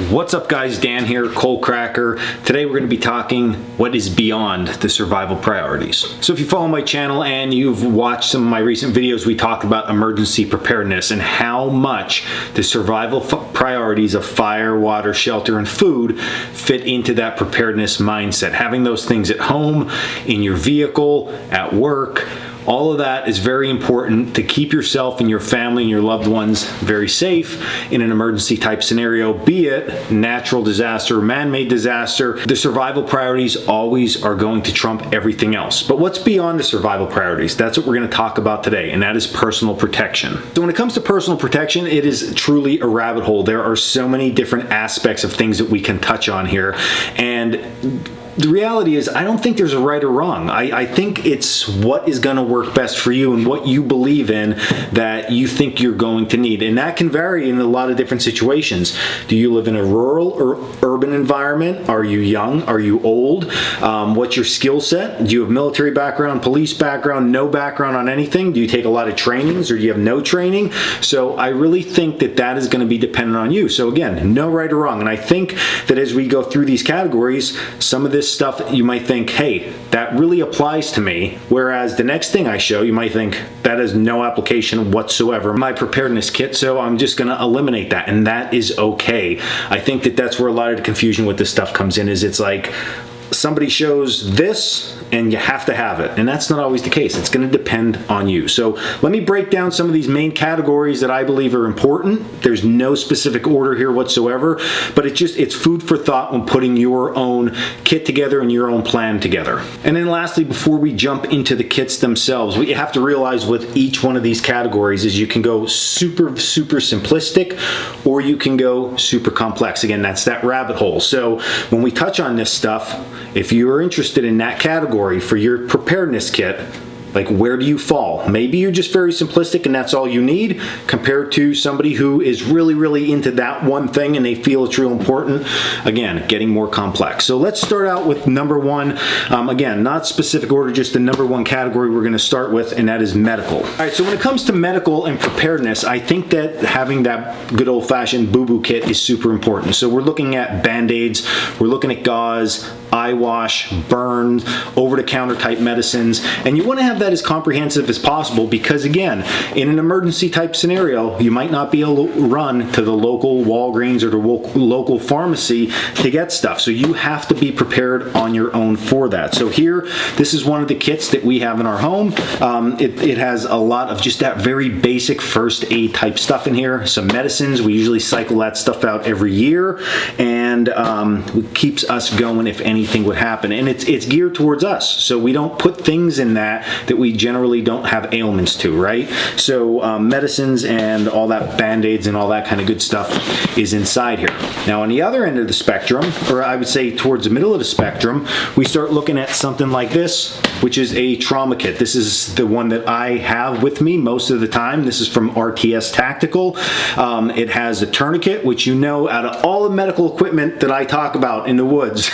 What's up guys, Dan here, Coalcracker. Today we're going to be talking what is beyond the survival priorities. So if you follow my channel and you've watched some of my recent videos, we talked about emergency preparedness and how much the survival priorities of fire, water, shelter, and food fit into that preparedness mindset. Having those things at home, in your vehicle, at work, all of that is very important to keep yourself and your family and your loved ones very safe in an emergency type scenario, be it natural disaster, man-made disaster. The survival priorities always are going to trump everything else. But what's beyond the survival priorities? That's what we're going to talk about today, and that is personal protection. So when it comes to personal protection, it is truly a rabbit hole. There are so many different aspects of things that we can touch on here, and the reality is, I don't think there's a right or wrong. I think it's what is going to work best for you and what you believe in that you think you're going to need. And that can vary in a lot of different situations. Do you live in a rural or urban environment? Are you young? Are you old? What's your skill set? Do you have military background, police background, no background on anything? Do you take a lot of trainings or do you have no training? So I really think that that is going to be dependent on you. So again, no right or wrong. And I think that as we go through these categories, some of this stuff you might think, hey, that really applies to me, whereas the next thing I show you might think that has no application whatsoever, my preparedness kit, so I'm just going to eliminate that, and that is okay. I think that that's where a lot of the confusion with this stuff comes in, is it's like somebody shows this and you have to have it, and that's not always the case. It's going to depend on you. So let me break down some of these main categories that I believe are important. There's no specific order here whatsoever, but it's food for thought when putting your own kit together and your own plan together. And then lastly, before we jump into the kits themselves, what you have to realize with each one of these categories is you can go super simplistic, or you can go super complex. Again, that's that rabbit hole. So when we touch on this stuff, if you're interested in that category for your preparedness kit, like, where do you fall? Maybe you're just very simplistic and that's all you need, compared to somebody who is really into that one thing and they feel it's real important. Again, getting more complex. So let's start out with number one. Again, not specific order, just the number one category we're going to start with, and that is medical. All right, so when it comes to medical and preparedness, I think that having that good old-fashioned boo-boo kit is super important. So we're looking at Band-Aids, we're looking at gauze, eye wash, burns, over-the-counter type medicines, and you want to have that as comprehensive as possible, because again, in an emergency type scenario, you might not be able to run to the local Walgreens or the local pharmacy to get stuff, so you have to be prepared on your own for that. So here, this is one of the kits that we have in our home. It has a lot of just that very basic first aid type stuff in here. Some medicines, we usually cycle that stuff out every year, and it keeps us going if anything would happen. And it's geared towards us, so we don't put things in that we generally don't have ailments to, right? So medicines and all that, Band-Aids and all that kind of good stuff is inside here. Now on the other end of the spectrum, or I would say towards the middle of the spectrum, we start looking at something like this, which is a trauma kit. This is the one that I have with me most of the time. This is from RTS Tactical. It has a tourniquet, which, you know, out of all the medical equipment that I talk about in the woods,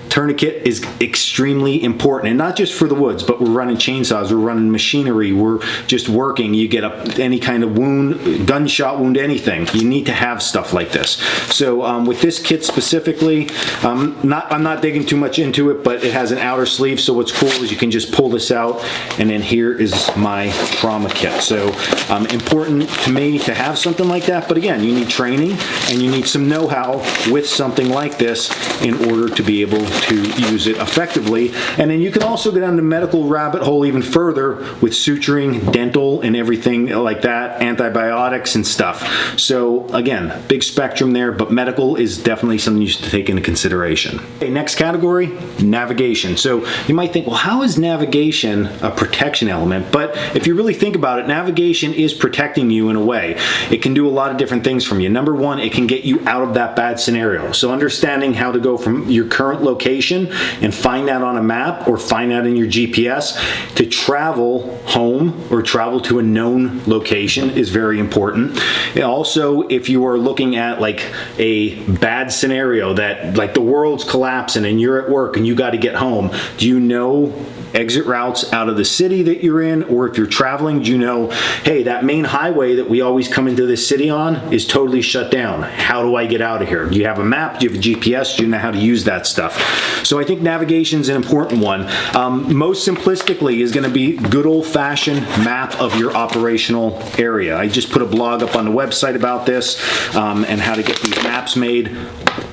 tourniquet is extremely important, and not just for the woods, but we're running chainsaws, we're running machinery, we're just working, you get any kind of wound, gunshot wound, anything, you need to have stuff like this. So with this kit specifically, I'm not digging too much into it, but it has an outer sleeve, so what's cool is you can just pull this out, and then here is my trauma kit. So important to me to have something like that, but again, you need training and you need some know-how with something like this in order to be able to use it effectively. And then you can also get down the medical rabbit hole even further with suturing, dental, and everything like that, antibiotics and stuff. So again, big spectrum there, but medical is definitely something you should take into consideration. Okay, next category, navigation. So you might think, well, how is navigation a protection element? But if you really think about it, navigation is protecting you in a way. It can do a lot of different things from you. Number one, it can get you out of that bad scenario. So understanding how to go from your current location and find that on a map or find that in your GPS to travel home or travel to a known location is very important. And also, if you are looking at like a bad scenario that like the world's collapsing and you're at work and you got to get home, do you know exit routes out of the city that you're in, or if you're traveling, do you know, hey, that main highway that we always come into this city on is totally shut down. How do I get out of here? Do you have a map? Do you have a GPS? Do you know how to use that stuff? So I think navigation is an important one. Most simplistically is going to be good old-fashioned map of your operational area. I just put a blog up on the website about this and how to get these maps made.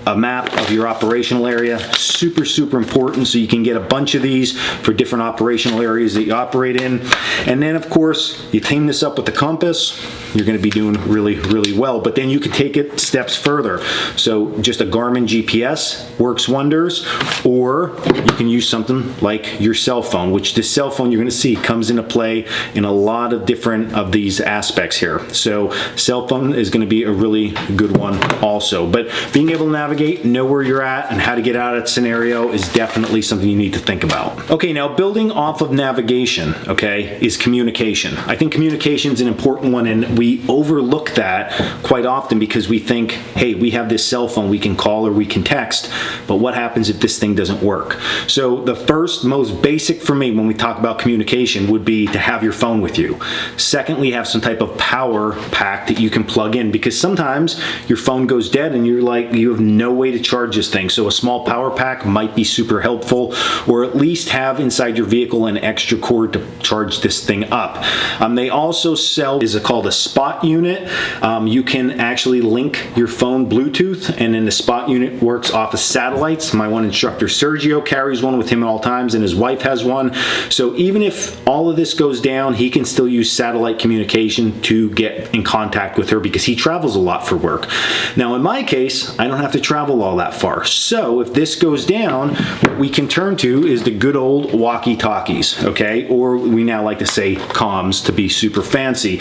A map of your operational area, super, super important, so you can get a bunch of these for different operational areas that you operate in. And then, of course, you team this up with the compass, you're going to be doing really, really well. But then you can take it steps further. So just a Garmin GPS works wonders, or you can use something like your cell phone, which this cell phone you're going to see comes into play in a lot of different of these aspects here. So cell phone is going to be a really good one also. But being able to navigate, know where you're at, and how to get out of that scenario is definitely something you need to think about. Okay, now building off of navigation, okay, is communication. I think communication is an important one, and we overlook that quite often because we think, hey, we have this cell phone, we can call or we can text, but what happens if this thing doesn't work? So the first, most basic for me when we talk about communication would be to have your phone with you. Secondly, have some type of power pack that you can plug in, because sometimes your phone goes dead and you're like, you have no way to charge this thing. So a small power pack might be super helpful, or at least have inside your vehicle an extra cord to charge this thing up. They also sell is called a spot unit. You can actually link your phone Bluetooth, and then the spot unit works off of satellites. My one instructor Sergio carries one with him at all times, and his wife has one. So even if all of this goes down, he can still use satellite communication to get in contact with her, because he travels a lot for work. Now in my case, I don't have to travel all that far. So if this goes down, what we can turn to is the good old walkie-talkies, okay? Or we now like to say comms to be super fancy.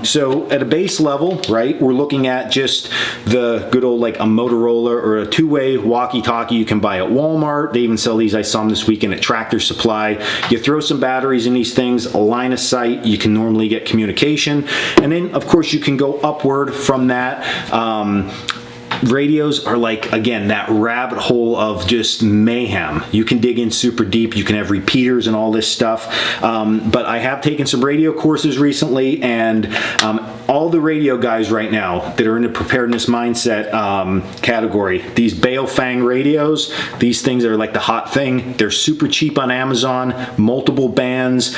So at a base level, right, we're looking at just the good old like a Motorola or a two-way walkie-talkie you can buy at Walmart. They even sell these. I saw them this weekend at Tractor Supply. You throw some batteries in these things, a line of sight, you can normally get communication. And then of course you can go upward from that. Radios are like, again, that rabbit hole of just mayhem. You can dig in super deep, you can have repeaters and all this stuff. But I have taken some radio courses recently, and all the radio guys right now that are in the preparedness mindset category, these Baofeng radios, these things are like the hot thing. They're super cheap on Amazon, multiple bands,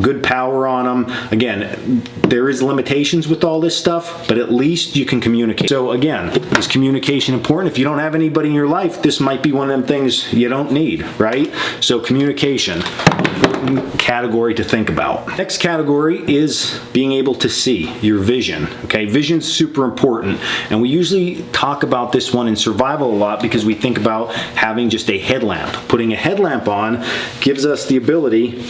good power on them. Again, there is limitations with all this stuff, but at least you can communicate. So again, is communication important? If you don't have anybody in your life, this might be one of them things you don't need, right? So communication, important category to think about. Next category is being able to see, your vision, okay? Vision's super important, and we usually talk about this one in survival a lot because we think about having just a headlamp. Putting a headlamp on gives us the ability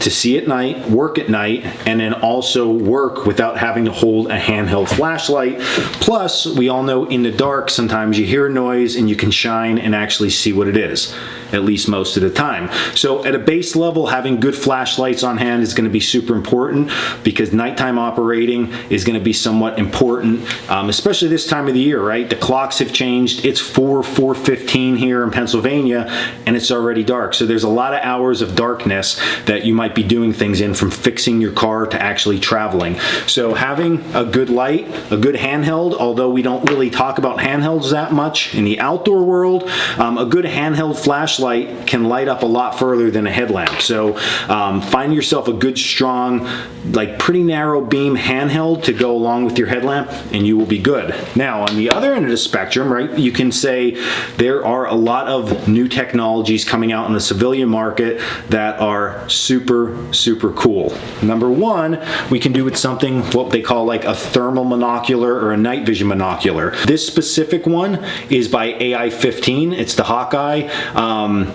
to see at night, work at night, and then also work without having to hold a handheld flashlight. Plus, we all know in the dark, sometimes you hear a noise and you can shine and actually see what it is, at least most of the time. So at a base level, having good flashlights on hand is gonna be super important, because nighttime operating is gonna be somewhat important, especially this time of the year, right? The clocks have changed. It's 4:15 here in Pennsylvania, and it's already dark. So there's a lot of hours of darkness that you might be doing things in, from fixing your car to actually traveling. So having a good light, a good handheld, although we don't really talk about handhelds that much in the outdoor world, a good handheld flashlight can light up a lot further than a headlamp. So find yourself a good, strong, like pretty narrow beam handheld to go along with your headlamp, and you will be good. Now, on the other end of the spectrum, right, you can say there are a lot of new technologies coming out in the civilian market that are super cool. Number one, we can do with something what they call like a thermal monocular or a night vision monocular. This specific one is by AI-15. It's the Hawkeye.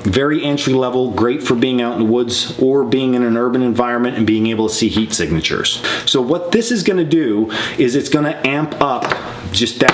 Very entry level, great for being out in the woods or being in an urban environment and being able to see heat signatures. So what this is going to do is it's going to amp up just that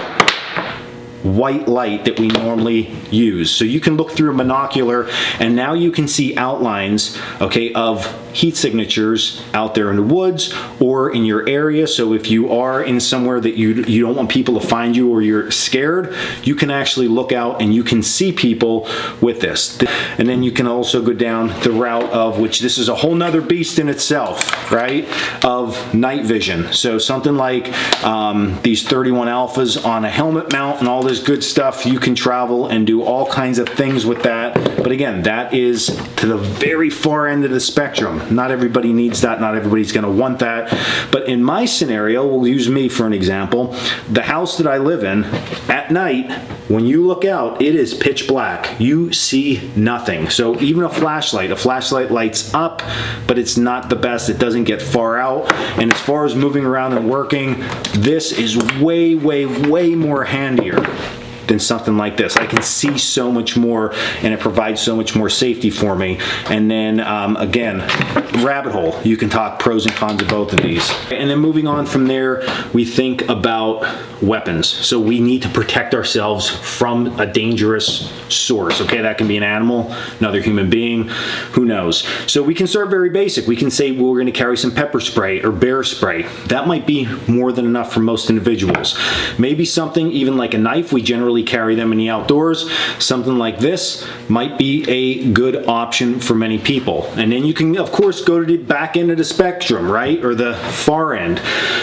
white light that we normally use. So you can look through a binocular and now you can see outlines, okay, of heat signatures out there in the woods or in your area. So if you are in somewhere that you don't want people to find you or you're scared, you can actually look out and you can see people with this. And then you can also go down the route of, which this is a whole nother beast in itself, right, of night vision. So something like these 31 alphas on a helmet mount and all this good stuff, you can travel and do all kinds of things with that. But again, that is to the very far end of the spectrum. Not everybody needs that, not everybody's going to want that. But in my scenario, we'll use me for an example. The house that I live in, at night, when you look out, it is pitch black. You see nothing. So even a flashlight lights up, but it's not the best. It doesn't get far out. And as far as moving around and working, this is way, way, way more handier than something like this. I can see so much more and it provides so much more safety for me. And then again, rabbit hole, you can talk pros and cons of both of these. And then moving on from there, we think about weapons. So we need to protect ourselves from a dangerous source. Okay, that can be an animal, another human being, who knows. So we can start very basic. We can say, well, we're going to carry some pepper spray or bear spray. That might be more than enough for most individuals. Maybe something even like a knife. We generally carry them in the outdoors. Something like this might be a good option for many people. And then you can, of course, go to the back end of the spectrum, right? Or the far end.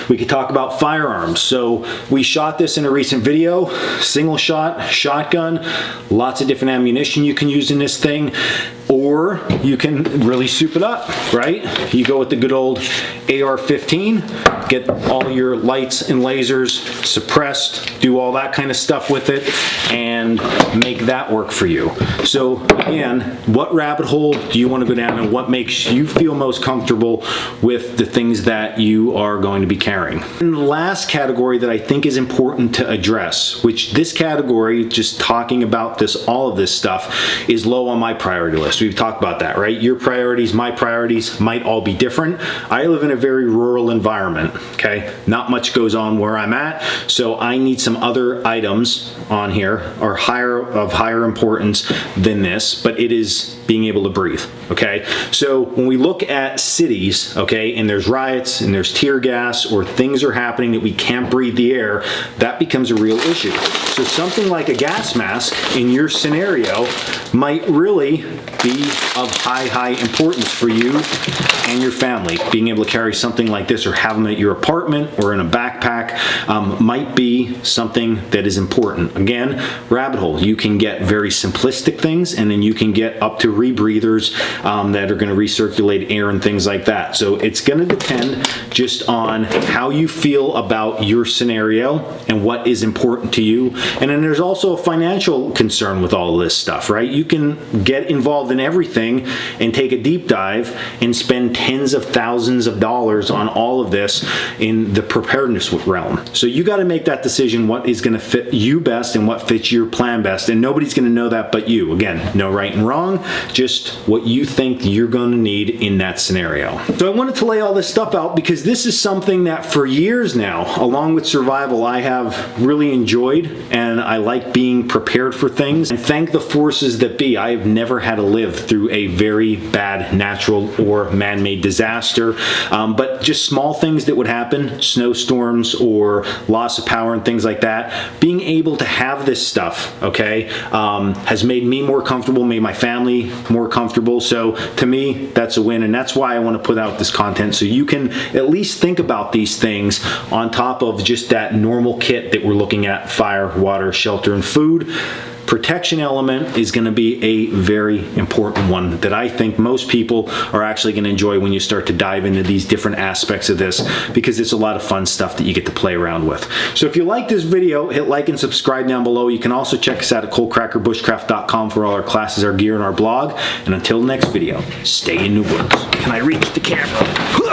We could talk about firearms. So we shot this in a recent video, single shot, shotgun, lots of different ammunition you can use in this thing. Or you can really soup it up, right? You go with the good old AR-15, get all your lights and lasers suppressed, do all that kind of stuff with it, and make that work for you. So again, what rabbit hole do you want to go down and what makes you feel most comfortable with the things that you are going to be carrying? And the last category that I think is important to address, which this category, just talking about this, all of this stuff, is low on my priority list. We've talked about that, right? Your priorities, my priorities might all be different. I live in a very rural environment, okay? Not much goes on where I'm at, so I need some other items on here are of higher importance than this, but it is being able to breathe, okay? So when we look at cities, okay, and there's riots and there's tear gas or things are happening that we can't breathe the air, that becomes a real issue. So something like a gas mask in your scenario might really be of high importance for you and your family. Being able to carry something like this or have them at your apartment or in a backpack might be something that is important. Again, rabbit hole. You can get very simplistic things and then you can get up to rebreathers that are going to recirculate air and things like that. So it's going to depend just on how you feel about your scenario and what is important to you. And then there's also a financial concern with all of this stuff, right? You can get involved in everything and take a deep dive and spend tens of thousands of dollars on all of this in the preparedness realm. So you got to make that decision, what is going to fit you best and what fits your plan best. And nobody's going to know that but you. Again, no right and wrong, just what you think you're going to need in that scenario. So I wanted to lay all this stuff out because this is something that for years now, along with survival, I have really enjoyed, and I like being prepared for things. And thank the forces that be, I have never had to live through a very bad natural or man-made disaster, but just small things that would happen, snowstorms or loss of power and things like that. Being able to have this stuff, okay, has made me more comfortable, made my family more comfortable. So to me, that's a win, and that's why I want to put out this content, so you can at least think about these things on top of just that normal kit that we're looking at: fire, water, shelter, and food. Protection element is going to be a very important one that I think most people are actually going to enjoy when you start to dive into these different aspects of this, because it's a lot of fun stuff that you get to play around with. So if you like this video, hit like and subscribe down below. You can also check us out at Coalcracker, for all our classes, our gear, and our blog. And until the next video, stay in the woods. Can I reach the camera?